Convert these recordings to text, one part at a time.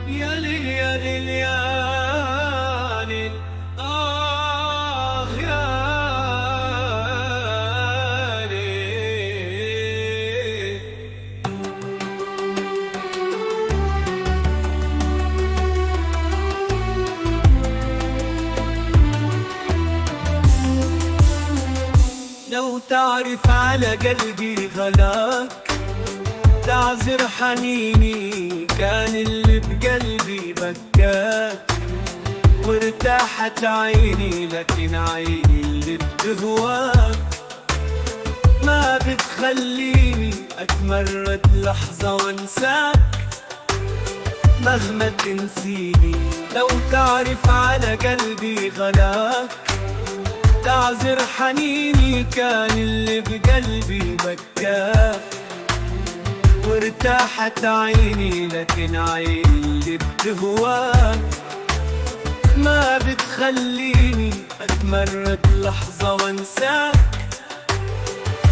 يا ليل يا ليل يا ليل يا ليل. لو تعرف على قلبي غلاك، تعذر حنيني كان اللي بقلبي بكاك، وارتاحت عيني لكن عيني اللي بتهواك ما بتخليني اتمرد لحظة وانساك مهما تنسيني. لو تعرف على قلبي غلاك، تعذر حنيني كان اللي بقلبي بكاك، وارتاحت عيني لكن عيني اللي بتهواك ما بتخليني اتمرد لحظة وانساك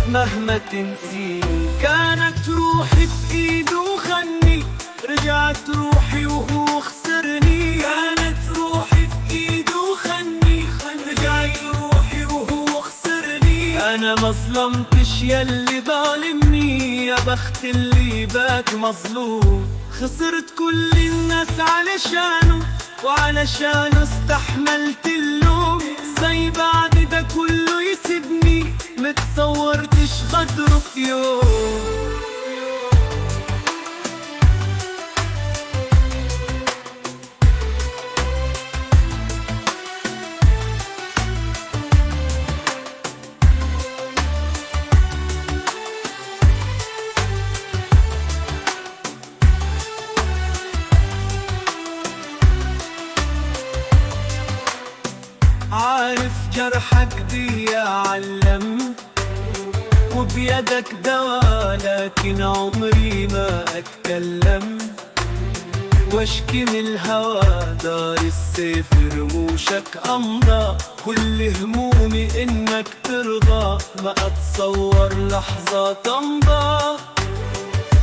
مهما تنسيني. كانت روحي بإيده وخني، رجعت روحي وهو خسرني. كانت روحي بإيده وخني، رجعت روحي وهو خسرني. أنا ما ظلمتش ياللي ظالمني، يا بخت اللي بات مظلوم. خسرت كل الناس علشانه، وعلشانه استحملت اللوم. زي بعد ده كله يسيبني، متصورتش غدره في يوم. عارف جرحك بيعلم، وبيدك دوا، لكن عمري ما اتكلم واشكي من الهوى. دار السيف رموشك امضى، كل همومي انك ترضى. ما اتصور لحظة تمضى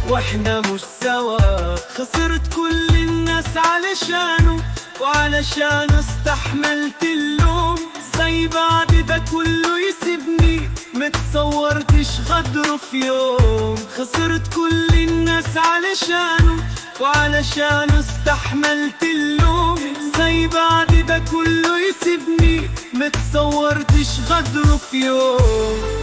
واحنا مش سوا. خسرت كل الناس علشانه، وعلشانه استحملت اللوم. زي بعد ده كله يسيبني، متصورتش غدره في يوم. خسرت كل الناس علشانه، وعلشانه استحملت اللوم. زي بعد ده كله يسيبني، متصورتش غدره في يوم.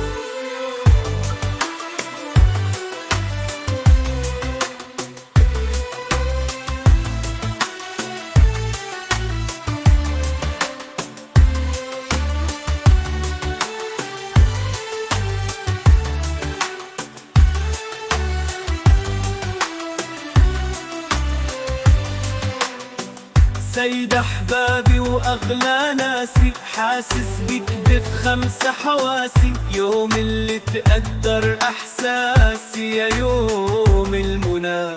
سيد احبابي واغلى ناسي، حاسس بيك بخمس حواسي. يوم اللي تقدر احساسي، يا يوم المنى.